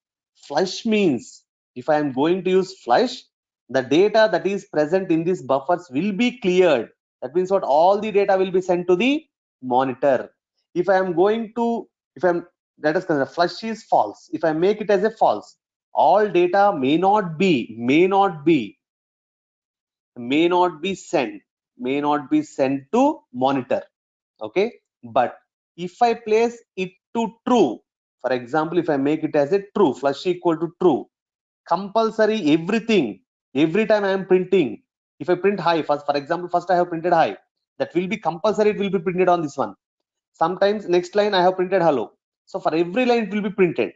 Flush means, if I am going to use flush, the data that is present in these buffers will be cleared. That means what? All the data will be sent to the monitor. If I am going to, if I'm, let us consider flush is false. If I make it as a false, all data may not be sent to monitor. Okay, but if I place it to true, for example, if I make it as a true, flush equal to true, compulsory, everything, every time I am printing, if I print high, first, for example, first I have printed high, that will be compulsory, it will be printed on this one. Sometimes next line I have printed hello, so for every line it will be printed.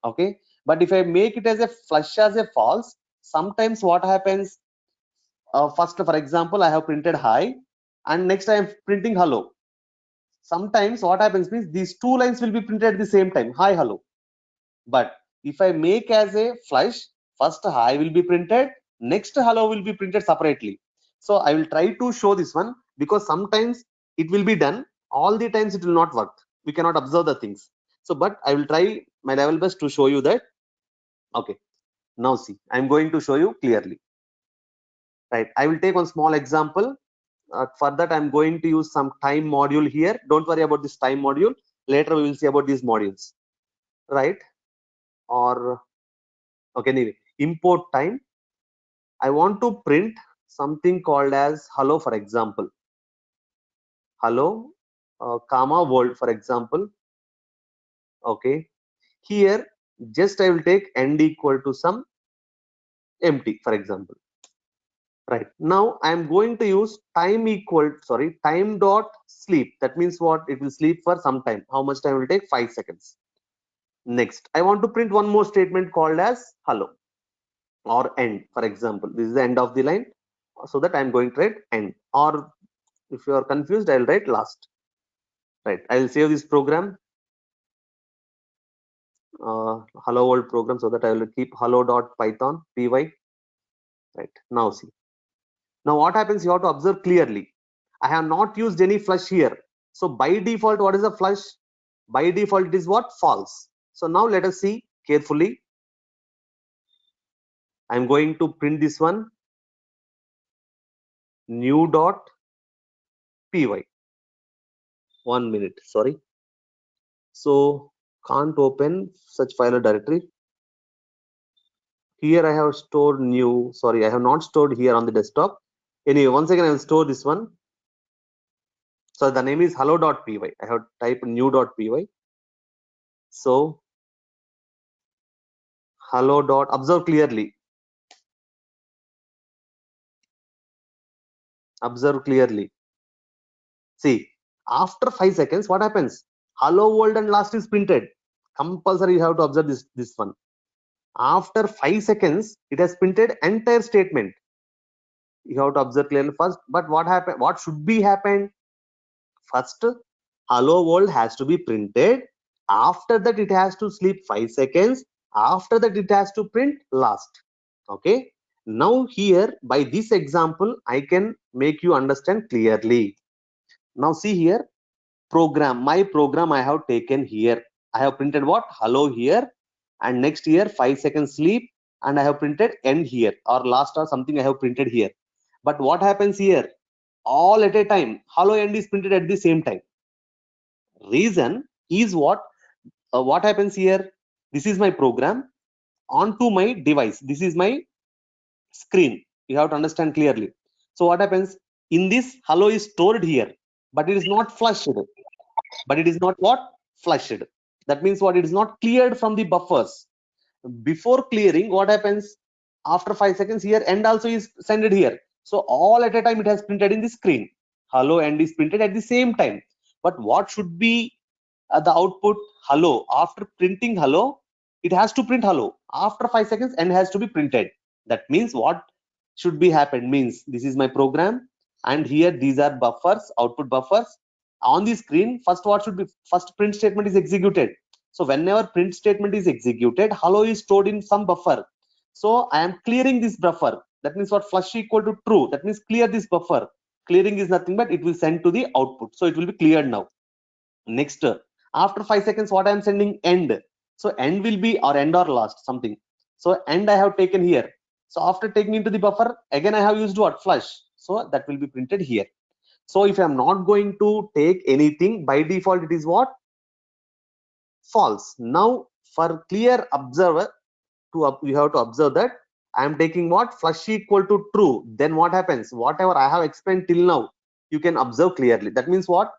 Okay, but if I make it as a flush as a false, sometimes what happens, first, for example, I have printed hi, and next I am printing hello. Sometimes what happens means these two lines will be printed at the same time, hi, hello. But if I make as a flush, first hi will be printed, next hello will be printed separately. So I will try to show this one, because sometimes it will be done, all the times it will not work, we cannot observe the things. So but I will try my level best to show you that. Okay, now see, I'm going to show you clearly. Right, I will take one small example. For that, I'm going to use some time module here. Don't worry about this time module, later we will see about these modules, right? Or okay, anyway, import time. I want to print something called as hello, for example, hello, comma world, for example. Okay, here just I will take end equal to some empty, for example. Right, now I am going to use time equal, sorry, time dot sleep. That means what? It will sleep for some time. How much time will take? 5 seconds. Next, I want to print one more statement called as hello or end, for example. This is the end of the line, so that I'm going to write end. Or if you are confused, I'll write last. Right, I'll save this program, hello world program, so that I will keep hello.python py. Right, now see. Now what happens? You have to observe clearly. I have not used any flush here. So by default, what is a flush? By default, it is what? False. So now let us see carefully. I'm going to print this one, new dot py. 1 minute, sorry. So can't open such file or directory. Here I have stored new, sorry, I have not stored here on the desktop. Anyway, once again I will store this one. So the name is hello.py. I have typed new.py. So hello dot, observe clearly. Observe clearly. See, after 5 seconds, what happens? Hello world and last is printed. Compulsory you have to observe this one. After 5 seconds, it has printed entire statement. You have to observe clearly first. But what happened? What should be happened? First, hello world has to be printed. After that, it has to sleep 5 seconds. After that, it has to print last. Okay. Now here, by this example, I can make you understand clearly. Now see here, program. My program I have taken here. I have printed what? Hello here. And next here, 5 seconds sleep. And I have printed end here, or last or something I have printed here. But what happens here? All at a time, hello end is printed at the same time. Reason is what happens here? This is my program onto my device. This is my screen. You have to understand clearly. So what happens? In this, hello is stored here, but it is not flushed. But it is not what? Flushed. That means what? It is not cleared from the buffers. Before clearing, what happens? After 5 seconds here, end also is sent here. So all at a time it has printed in the screen. Hello end is printed at the same time. But what should be the output? Hello. After printing hello, it has to print hello. After 5 seconds, end has to be printed. That means what should be happened means this is my program, and here these are buffers, output buffers. On the screen, first what should be? First print statement is executed. So whenever print statement is executed, hello is stored in some buffer. So I am clearing this buffer. That means what? Flush equal to true. That means clear this buffer. Clearing is nothing but it will send to the output. So it will be cleared now. Next, after 5 seconds, what I am sending? End. So end will be or end or last something. So end I have taken here. So after taking into the buffer, again I have used what? Flush. So that will be printed here. So if I am not going to take anything, by default it is what? False. Now for clear observer, you have to observe that I am taking what? Flush equal to true. Then what happens? Whatever I have explained till now, you can observe clearly. That means what?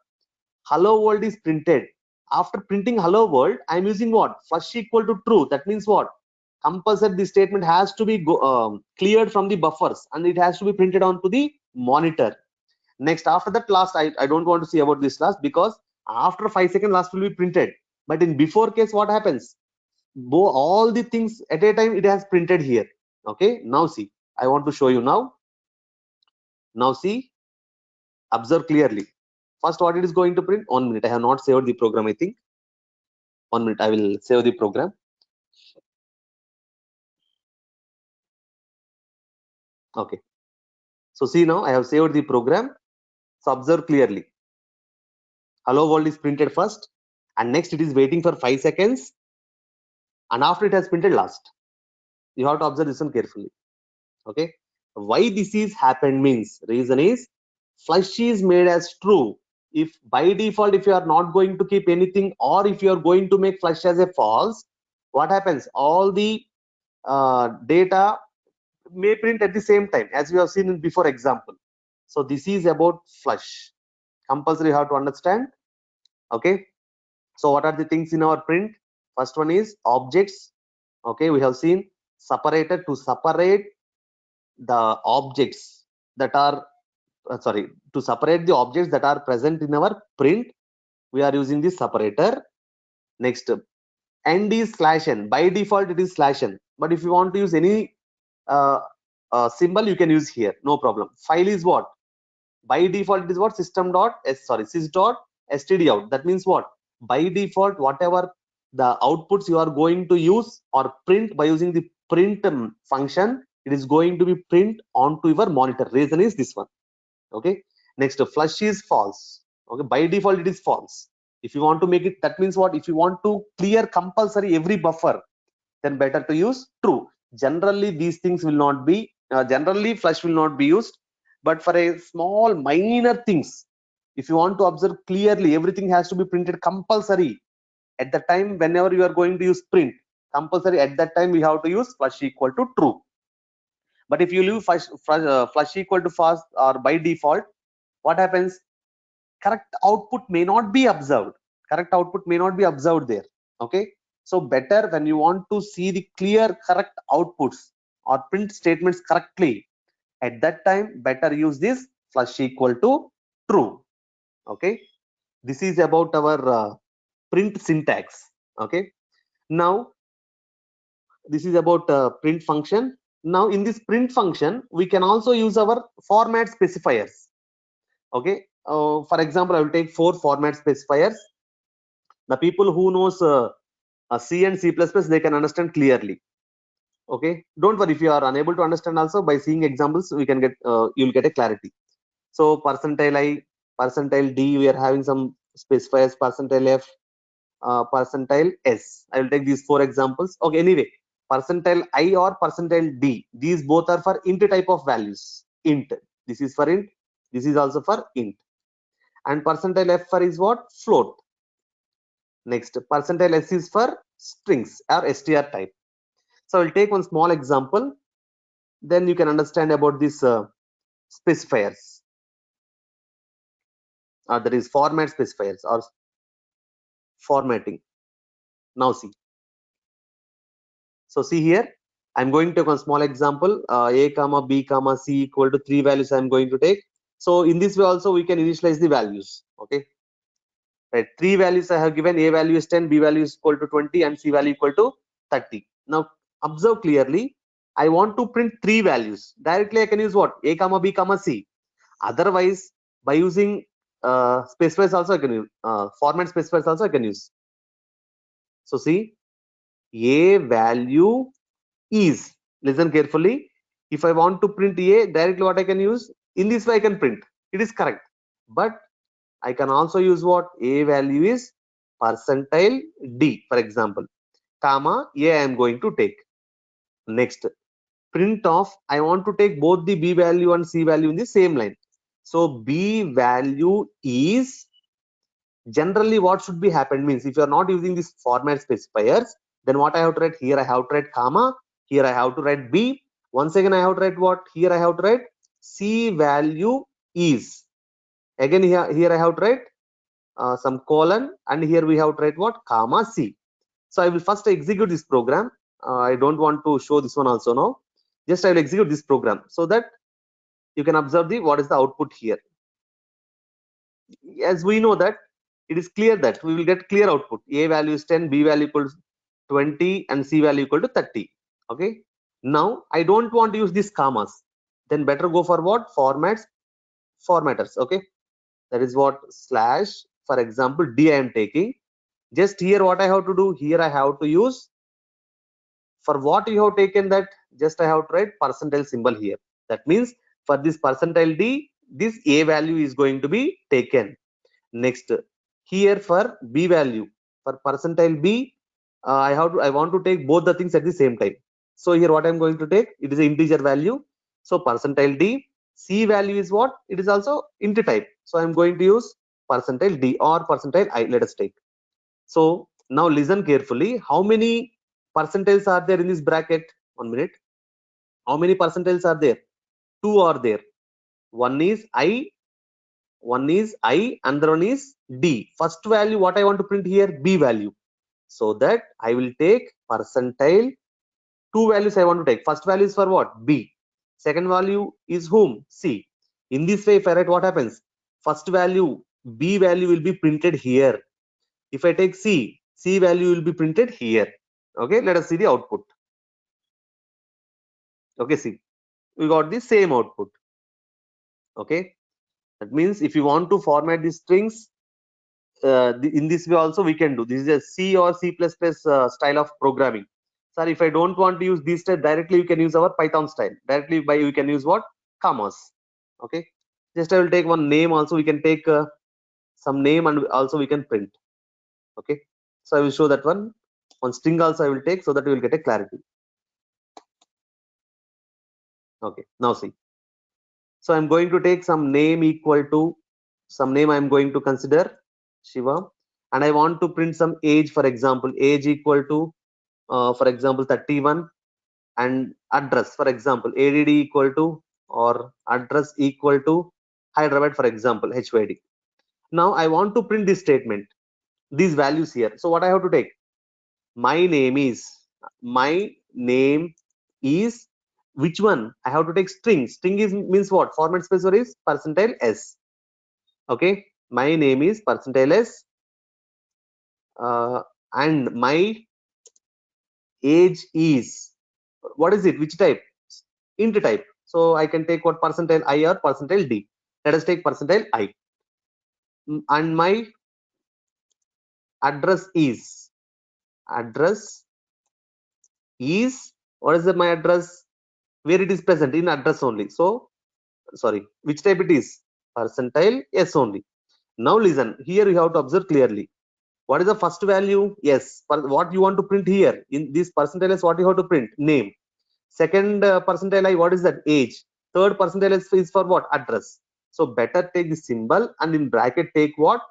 Hello world is printed. After printing hello world, I am using what? Flush equal to true. That means what? Compulsory this statement has to be cleared from the buffers, and it has to be printed onto the monitor. Next, after that last, I don't want to see about this last, because after 5 seconds last will be printed. But in before case, what happens? All the things at a time it has printed here. Okay, now see, I want to show you now. Now see, observe clearly. First, what it is going to print? 1 minute. I have not saved the program, I think. 1 minute. I will save the program. Okay. So see, now I have saved the program. So observe clearly. Hello world is printed first, and next it is waiting for 5 seconds, and after it has printed last. You have to observe this one carefully. Okay. Why this is happened means, reason is flush is made as true. If by default, if you are not going to keep anything, or if you are going to make flush as a false, what happens? All the data may print at the same time, as we have seen in before example. So this is about flush. Compulsory you have to understand. Okay. So what are the things in our print? First one is objects. Okay, we have seen separator to separate the objects that are to separate the objects that are present in our print, we are using this separator. Next, end is /n. By default it is /n, but if you want to use any symbol, you can use here, no problem. File is what? By default it is what? sys.stdout. That means what? By default, whatever the outputs you are going to use or print by using the print function, it is going to be print onto your monitor. Reason is this one. Okay. Next, flush is false. Okay, by default it is false. If you want to make it, that means what? If you want to clear compulsory every buffer, then better to use true. Generally these things will not be generally flush will not be used, but for a small minor things, if you want to observe clearly, everything has to be printed compulsory at the time. Whenever you are going to use print compulsory, at that time we have to use flush equal to true. But if you leave flush equal to false or by default, what happens? Correct output may not be observed. Correct output may not be observed there. Okay. So better when you want to see the clear correct outputs or print statements correctly, at that time better use this flush equal to true. Okay. This is about our print syntax. Okay. Now this is about print function. Now in this print function, we can also use our format specifiers. Okay. For example, I will take 4 format specifiers. The people who knows C and C++, they can understand clearly. Okay. Don't worry if you are unable to understand. Also by seeing examples, we can get you'll get a clarity. So percentile I, percentile D, we are having some specifiers, percentile F, percentile S. I will take these 4 examples. Okay. Anyway, percentile I or percentile D, these both are for int type of values. Int. This is for int. This is also for int. And percentile F for is what? Float. Next, percentile S is for strings or str type. So I will take one small example. Then you can understand about these specifiers. That is format specifiers or formatting. Now see. So see here, I'm going to take one small example. A comma B comma C equal to 3 values I'm going to take. So in this way also we can initialize the values. Okay. Right. 3 values I have given. A value is 10, B value is equal to 20, and C value equal to 30. Now observe clearly. I want to print 3 values. Directly I can use what? A comma B comma C. Otherwise, by using specifiers also I can use format specifiers also I can use. So see, A value is, listen carefully, if I want to print A, directly what I can use, in this way I can print, it is correct, but I can also use what? A value is percentile D, for example, comma A I am going to take. Next, print of, I want to take both the B value and C value in the same line. So B value is, generally what should be happened means, if you are not using this format specifiers, then what I have to write here, I have to write comma, here I have to write B. Once again I have to write what? Here I have to write C value is. Again here I have to write some colon, and here we have to write what? Comma C. So I will first execute this program. I don't want to show this one also now. Just I will execute this program so that you can observe the what is the output here. As we know that it is clear that we will get clear output. A value is 10, B value equals 20, and C value equal to 30. Okay. Now I don't want to use these commas. Then better go for what? Formatters. Okay. That is what slash, for example, D I am taking. Just here what I have to do, here I have to use, for what you have taken that, just I have to write percentile symbol here. That means for this percentile D, this A value is going to be taken. Next, here for B value, for percentile B, I want to take both the things at the same time. So here what I'm going to take, it is an integer value. So percentile D, C value is what? It is also int type. So I'm going to use percentile D or percentile I, let us take. So now listen carefully. How many percentiles are there in this bracket? 1 minute. How many percentiles are there? 2 are there. One is I, another one is D. First value what I want to print here, B value. So that I will take percentile. 2 values I want to take. First value is for what? B. Second value is whom? C. In this way, if I write, what happens? First value, B value will be printed here. If I take C, C value will be printed here. Okay, let us see the output. Okay, see, we got the same output. Okay, that means if you want to format these strings in this way also we can do. This is a C or C++ style of programming. Sir, if I don't want to use this style directly, you can use our Python style. Directly by we can use what? Commas. Okay, just I will take one name also. We can take some name and also we can print. Okay, so I will show that one. One string also I will take so that we will get a clarity. Okay, now see. So I'm going to take some name equal to some name I'm going to consider Shiva, and I want to print some age, for example, age equal to for example 31, and address, for example, ADD equal to or address equal to Hyderabad, for example, HYD. Now I want to print this statement, these values here. So what I have to take? My name is which one? I have to take string. String is means what? Format specifier is percentile S. Okay, my name is percentile S, and my age is, what is it, which type? Int type. So I can take what, percentile I or percentile D. Let us take percentile I. And my address is, what is my address, where it is present, in address only. So sorry, which type it is, percentile S only. Now listen, here you have to observe clearly. What is the first value? Yes, what you want to print here in this percentile S, what you have to print, name. Second percentile I, what is that, age. Third percentile S is for what, address. So better take the symbol and in bracket take what,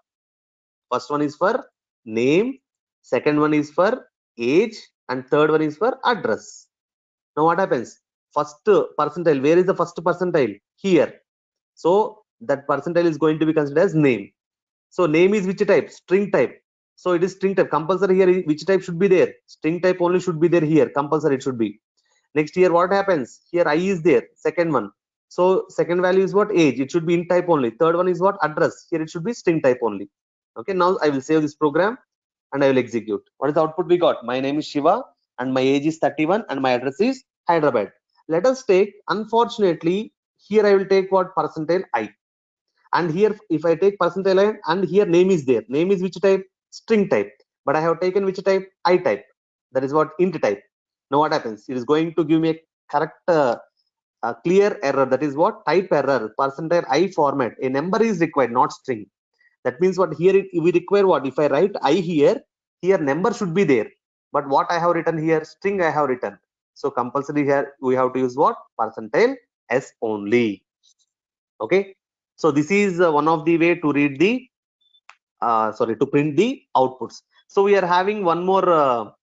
first one is for name, second one is for age, and third one is for address. Now what happens, first percentile, where is the first percentile, here. So that percentile is going to be considered as name. So name is which type, string type. So it is string type, compulsory here, which type should be there, string type only should be there here, compulsory it should be. Next here what happens, here I is there, second one. So second value is what, age, it should be int type only. Third one is what, address, here it should be string type only. Okay, now I will save this program and I will execute. What is the output we got? My name is Shiva and my age is 31 and my address is Hyderabad. Let us take, unfortunately, here I will take what, percentile I. And here if I take percentile I and here name is there. Name is which type? String type. But I have taken which type? I type. That is what, int type. Now what happens? It is going to give me a correct clear error. That is what, type error, percentile I format. A number is required, not string. That means what, here we require what, if I write I here number should be there, but what I have written here, string I have written. So compulsory here we have to use what, percentile S only. Okay, so this is one of the way to read the to print the outputs. So we are having one more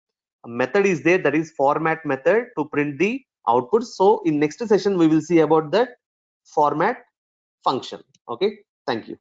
method is there, that is format method to print the outputs. So in next session we will see about that format function. Okay, thank you.